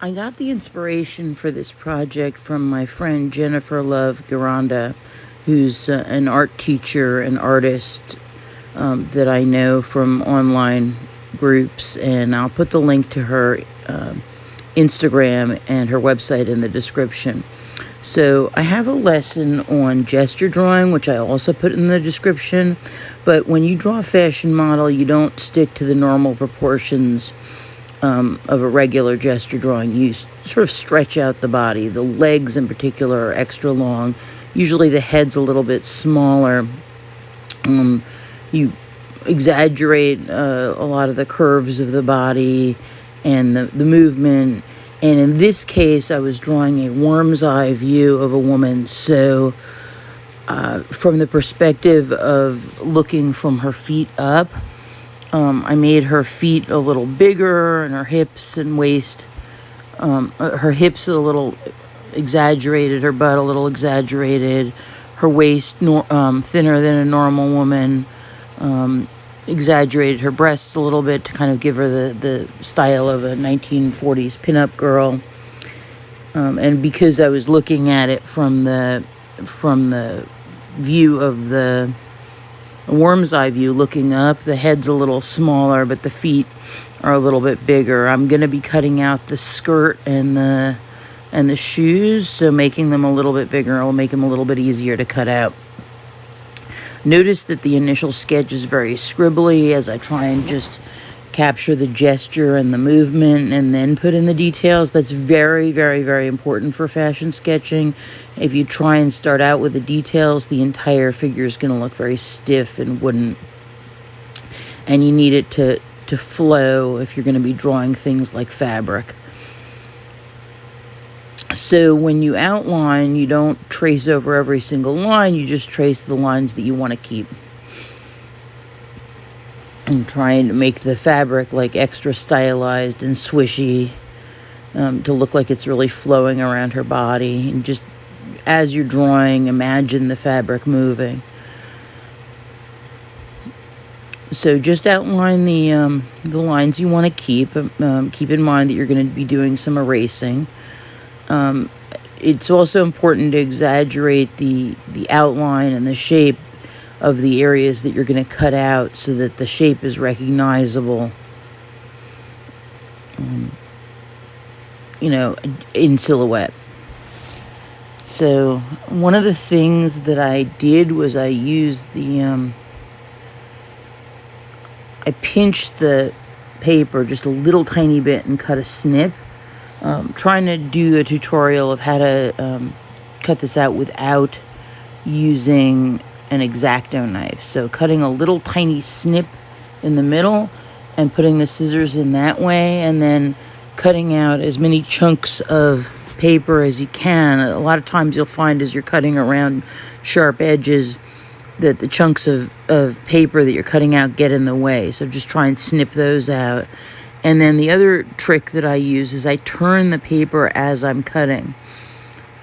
I got the inspiration for this project from my friend Jennifer Love Garanda, who's an art teacher and artist that I know from online groups, and I'll put the link to her Instagram and her website in the description. So I have a lesson on gesture drawing, which I also put in the description, but when you draw a fashion model, you don't stick to the normal proportions of a regular gesture drawing. You sort of stretch out the body. The legs in particular are extra long. Usually the head's a little bit smaller. You exaggerate a lot of the curves of the body and the movement. And in this case, I was drawing a worm's eye view of a woman. So from the perspective of looking from her feet up, I made her feet a little bigger and her hips and waist. Her hips a little exaggerated, her butt a little exaggerated, her waist thinner than a normal woman. Exaggerated her breasts a little bit to kind of give her the style of a 1940s pinup girl. And because I was looking at it from the view of the worm's eye view, looking up, the head's a little smaller, but the feet are a little bit bigger. I'm going to be cutting out the skirt and the shoes, so making them a little bit bigger will make them a little bit easier to cut out. Notice that the initial sketch is very scribbly as I try and just capture the gesture and the movement and then put in the details. That's very, very, very important for fashion sketching. If you try and start out with the details, the entire figure is going to look very stiff and wooden. And you need it to flow if you're going to be drawing things like fabric. So when you outline, you don't trace over every single line, you just trace the lines that you want to keep. And trying to make the fabric like extra stylized and swishy, to look like it's really flowing around her body. And just as you're drawing, imagine the fabric moving. So just outline the lines you want to keep. Keep in mind that you're going to be doing some erasing. It's also important to exaggerate the outline and the shape of the areas that you're going to cut out so that the shape is recognizable, in silhouette. So one of the things that I did was I used I pinched the paper just a little tiny bit and cut a snip. Trying to do a tutorial of how to cut this out without using an X-Acto knife. So cutting a little tiny snip in the middle and putting the scissors in that way, and then cutting out as many chunks of paper as you can. A lot of times you'll find as you're cutting around sharp edges that the chunks of paper that you're cutting out get in the way. So just try and snip those out. And then the other trick that I use is I turn the paper as I'm cutting,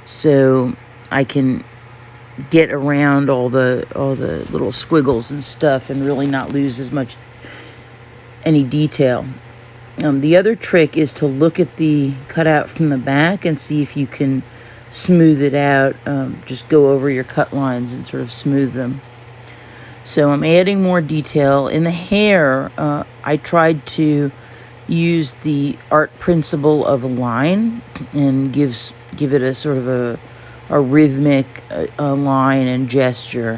so I can get around all the little squiggles and stuff and really not lose any detail. The other trick is to look at the cutout from the back and see if you can smooth it out. Just go over your cut lines and sort of smooth them. So I'm adding more detail. In the hair, I tried to use the art principle of a line and give it a sort of a rhythmic line and gesture,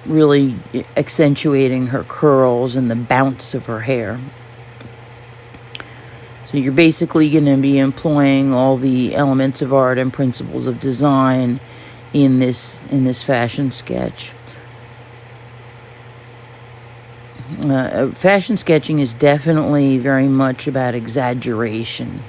really accentuating her curls and the bounce of her hair. So you're basically going to be employing all the elements of art and principles of design in this fashion sketch. Fashion sketching is definitely very much about exaggeration.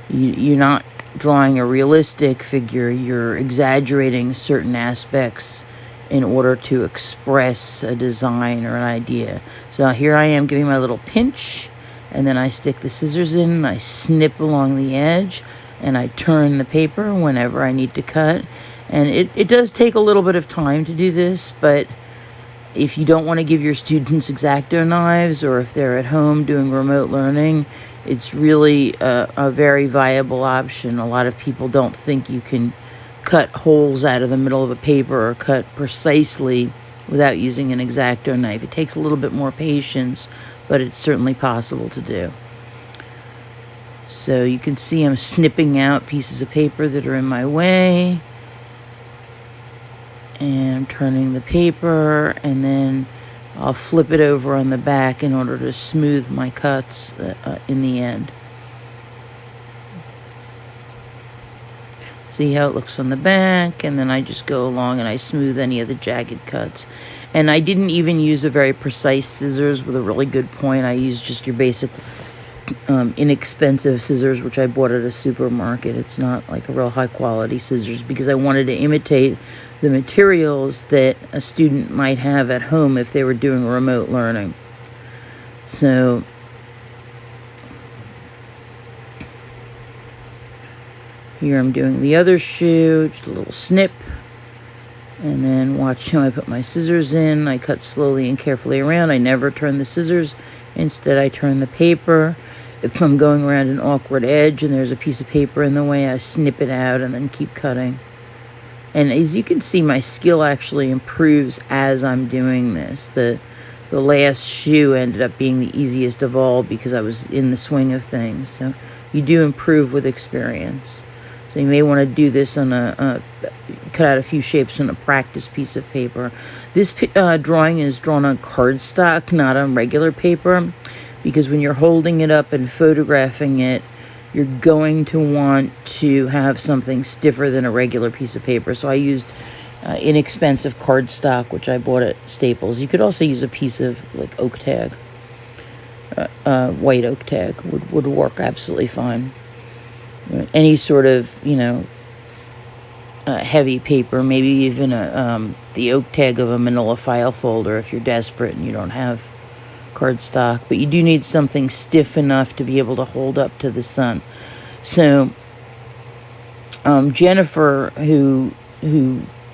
You're not drawing a realistic figure, you're exaggerating certain aspects in order to express a design or an idea. So here I am giving my little pinch, and then I stick the scissors in, and I snip along the edge, and I turn the paper whenever I need to cut. And it does take a little bit of time to do this, but if you don't want to give your students X-Acto knives, or if they're at home doing remote learning, it's really a very viable option. A lot of people don't think you can cut holes out of the middle of a paper or cut precisely without using an X-Acto knife. It takes a little bit more patience, but it's certainly possible to do. So you can see I'm snipping out pieces of paper that are in my way, and I'm turning the paper, and then I'll flip it over on the back in order to smooth my cuts in the end. See how it looks on the back, and then I just go along and I smooth any of the jagged cuts. And I didn't even use a very precise scissors with a really good point. I used just your basic inexpensive scissors, which I bought at a supermarket. It's not like a real high quality scissors, because I wanted to imitate the materials that a student might have at home if they were doing remote learning. So here I'm doing the other shoe, just a little snip, and then watch how I put my scissors in. I cut slowly and carefully around. I never turn the scissors. Instead, I turn the paper. If I'm going around an awkward edge and there's a piece of paper in the way, I snip it out and then keep cutting. And as you can see, my skill actually improves as I'm doing this. The last shoe ended up being the easiest of all because I was in the swing of things. So you do improve with experience. So you may want to do this on cut out a few shapes on a practice piece of paper. This drawing is drawn on cardstock, not on regular paper, because when you're holding it up and photographing it, you're going to want to have something stiffer than a regular piece of paper. So I used inexpensive cardstock, which I bought at Staples. You could also use a piece of like oak tag. White oak tag would work absolutely fine. Any sort of, heavy paper, maybe even the oak tag of a manila file folder if you're desperate and you don't have cardstock. But you do need something stiff enough to be able to hold up to the sun. So Jennifer, who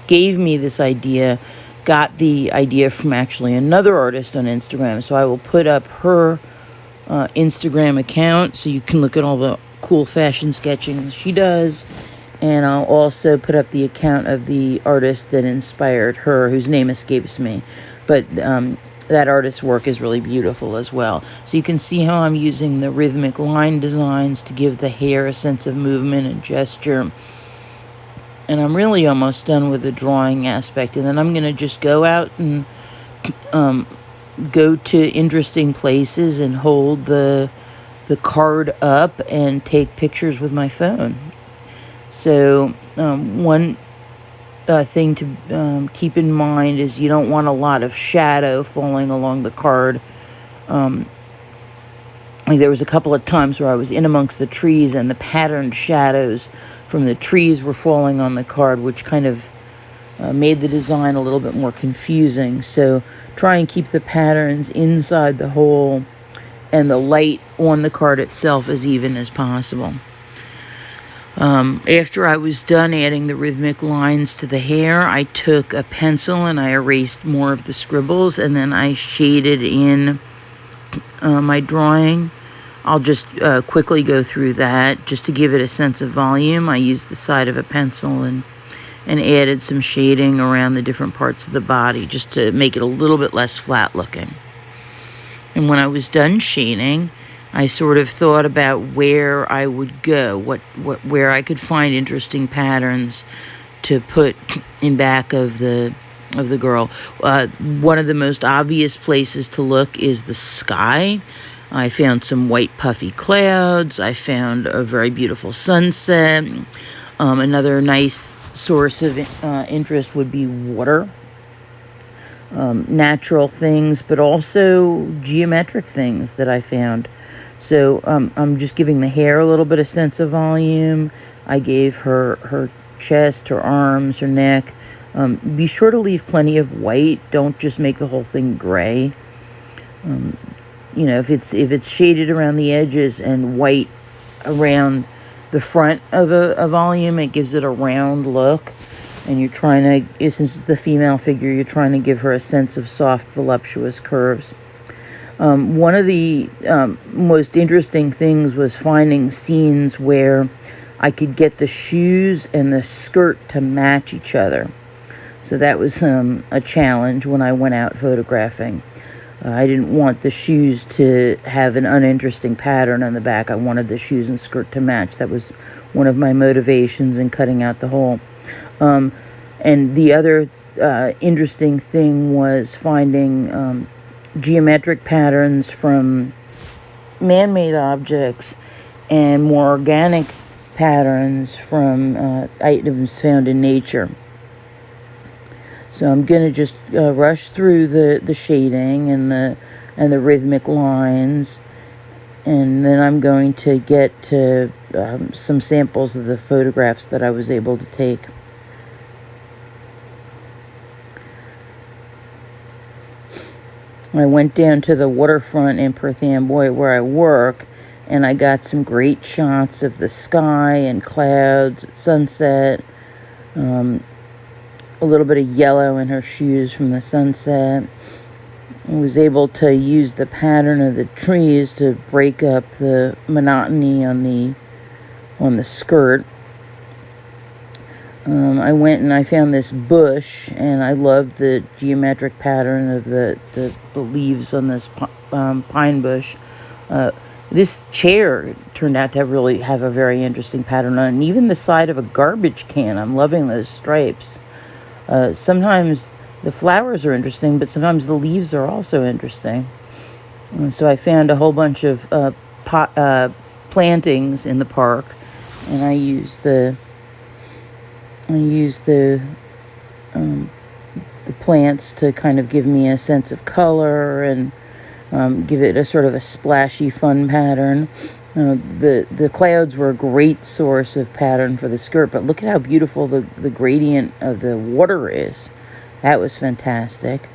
gave me this idea, got the idea from actually another artist on Instagram. So I will put up her Instagram account so you can look at all the cool fashion sketching she does, and I'll also put up the account of the artist that inspired her, whose name escapes me, but that artist's work is really beautiful as well. So you can see how I'm using the rhythmic line designs to give the hair a sense of movement and gesture. And I'm really almost done with the drawing aspect, and then I'm going to just go out and go to interesting places and hold the card up and take pictures with my phone. So one thing to keep in mind is you don't want a lot of shadow falling along the card. Like there was a couple of times where I was in amongst the trees and the patterned shadows from the trees were falling on the card, which kind of made the design a little bit more confusing. So try and keep the patterns inside the hole and the light on the card itself as even as possible. After I was done adding the rhythmic lines to the hair, I took a pencil and I erased more of the scribbles, and then I shaded in my drawing. I'll just quickly go through that just to give it a sense of volume. I used the side of a pencil and added some shading around the different parts of the body just to make it a little bit less flat looking. And when I was done shading, I sort of thought about where I would go, where I could find interesting patterns to put in back of the girl. One of the most obvious places to look is the sky. I found some white puffy clouds. I found a very beautiful sunset. Another nice source of interest would be water. Natural things, but also geometric things that I found. So I'm just giving the hair a little bit of sense of volume. I gave her chest, her arms, her neck. Be sure to leave plenty of white. Don't just make the whole thing gray. If it's shaded around the edges and white around the front of a volume, it gives it a round look. And you're trying to, since it's the female figure, you're trying to give her a sense of soft, voluptuous curves. One of the most interesting things was finding scenes where I could get the shoes and the skirt to match each other. So that was a challenge when I went out photographing. I didn't want the shoes to have an uninteresting pattern on the back. I wanted the shoes and skirt to match. That was one of my motivations in cutting out the hole. And the other interesting thing was finding geometric patterns from man-made objects and more organic patterns from items found in nature. So I'm going to just rush through the shading and the rhythmic lines, and then I'm going to get to some samples of the photographs that I was able to take. I went down to the waterfront in Perth Amboy where I work, and I got some great shots of the sky and clouds, sunset, a little bit of yellow in her shoes from the sunset. I was able to use the pattern of the trees to break up the monotony on the skirt. I went and I found this bush, and I loved the geometric pattern of the leaves on this pine bush. This chair turned out to really have a very interesting pattern on it, and even the side of a garbage can. I'm loving those stripes. Sometimes the flowers are interesting, but sometimes the leaves are also interesting. And so I found a whole bunch of plantings in the park, and I used the plants to kind of give me a sense of color and give it a sort of a splashy, fun pattern. The clouds were a great source of pattern for the skirt, but look at how beautiful the gradient of the water is. That was fantastic.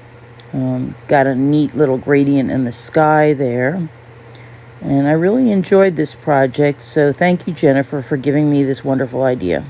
Got a neat little gradient in the sky there. And I really enjoyed this project, so thank you, Jennifer, for giving me this wonderful idea.